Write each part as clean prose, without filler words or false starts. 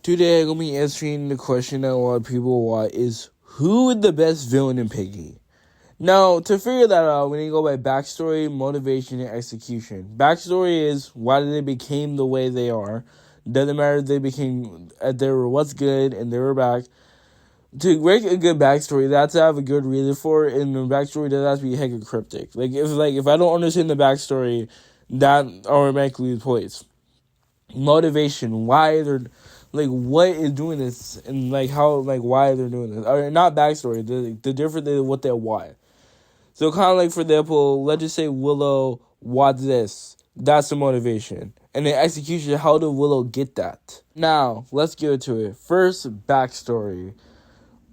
Today I'm going to be answering the question that a lot of people want is, who is the best villain in Piggy? Now, to figure that out, we need to go by backstory, motivation, and execution. Backstory is why they became the way they are. Doesn't matter if they were what's good and they were back. To make a good backstory, that's to have a good reason for it, and the backstory doesn't have to be hecka cryptic. If I don't understand the backstory, that automatically plays. Motivation, why they're what is doing this, and why they're doing this, or not backstory, the difference is what they're why. So kind of for example, let's just say Willow wants this. That's the motivation. And the execution, how did Willow get that? Now, let's get into it. First, backstory.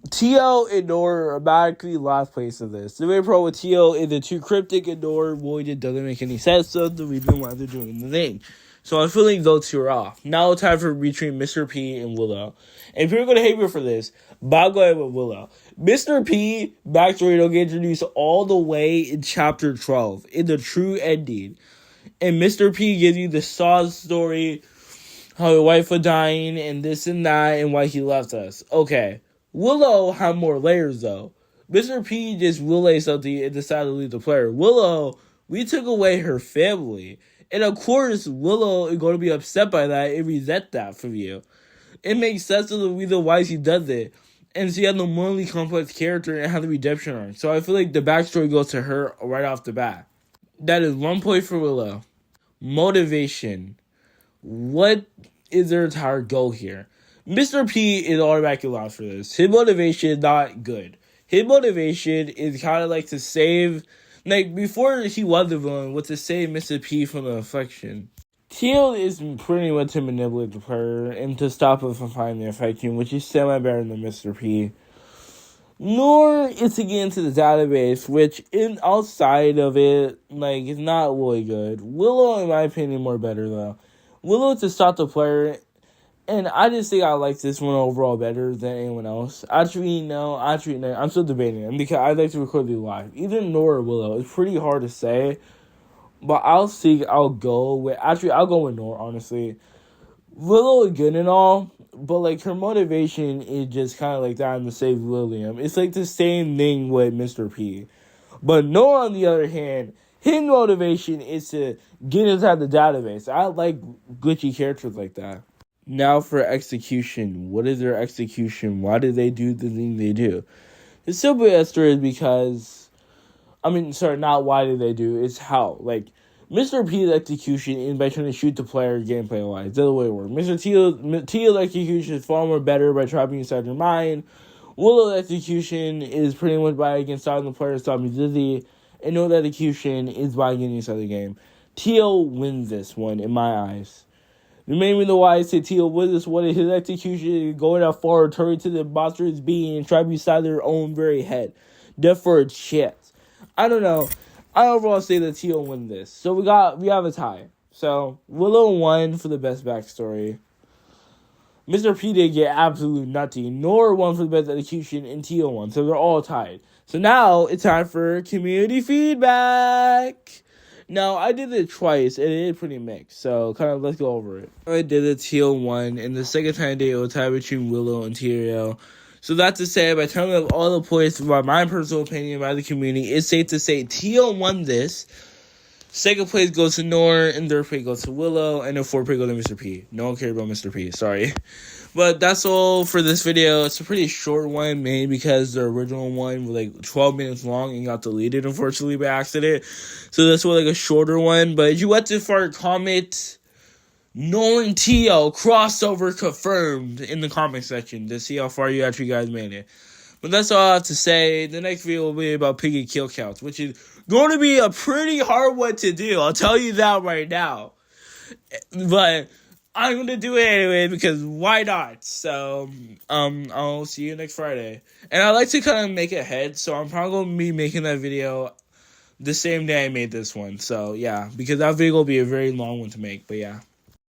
Tio and Nora are automatically last place of this. The main problem with Tio is the too cryptic, and Nora really doesn't make any sense, so the reason why they're doing the thing. So I'm feeling those two are off. Now it's time for between Mr. P and Willow. And people are going to hate me for this, but I'll go ahead with Willow. Mr. P, backstory, don't get introduced all the way in chapter 12, in the true ending. And Mr. P gives you the sad story, how his wife was dying, and this and that, and why he left us. Okay. Willow had more layers, though. Mr. P just relayed something and decided to leave the player. Willow, we took away her family. And of course, Willow is going to be upset by that and resent that from you. It makes sense of the reason why she does it. And she has a morally complex character and has a redemption arc. So I feel like the backstory goes to her right off the bat. That is 1 point for Willow. Motivation. What is their entire goal here? Mr. P is automatically lost for this. His motivation is not good. His motivation is kind of to save, before he was the villain, was to save Mr. P from the affliction. Teal is pretty much to manipulate the player and to stop him from finding the affliction, which is semi-better than Mr. P. Nor is to get into the database, which outside of it, is not really good. Willow, in my opinion, more better, though. Willow to stop the player. And I just think I like this one overall better than anyone else. Actually, no. I'm still debating it because I like to record these live. Either Nora or Willow. It's pretty hard to say. But I'll go with Nora, honestly. Willow is good and all, but her motivation is just kind of that to save William. It's the same thing with Mr. P. But Nora, on the other hand, his motivation is to get inside the database. I like glitchy characters like that. Now for execution. What is their execution? Why did they do the thing they do? The simple answer is because... not why did they do, it's how. Mr. P's execution is by trying to shoot the player gameplay-wise. That's the way it works. Mr. T's execution is far more better by trapping inside your mind. Willow's execution is pretty much by stopping the player, stopping dizzy. And no execution is by getting inside the game. Teal wins this one, in my eyes. The main reason why I say Teal wins this one is his execution going out far, turning to the monster's being and trapping inside their own very head. Death for a chance. I don't know. I overall say that Teal win this. So we have a tie. So Willow won for the best backstory. Mr. P did get absolutely nothing. Nor won for the best execution, and Teal won. So they're all tied. So now it's time for community feedback. Now, I did it twice, and it is pretty mixed, so let's go over it. I did it, Teal won, and the second time I did it was tied between Willow and Tyrael. So that's to say, by telling up all the points, by my personal opinion, by the community, it's safe to say Teal won this. Second place goes to Nor, and third place goes to Willow, and the fourth place goes to Mr. P. No one cares about Mr. P, sorry. But that's all for this video. It's a pretty short one, mainly because the original one was 12 minutes long and got deleted, unfortunately, by accident. So this was a shorter one. But if you went too far, comment Nor and Tio crossover confirmed in the comment section to see how far you actually guys made it. But that's all I have to say. The next video will be about Piggy kill counts, which is going to be a pretty hard one to do. I'll tell you that right now. But I'm going to do it anyway because why not? So, I'll see you next Friday. And I like to make it ahead, so I'm probably going to be making that video the same day I made this one. So, yeah, because that video will be a very long one to make, but yeah.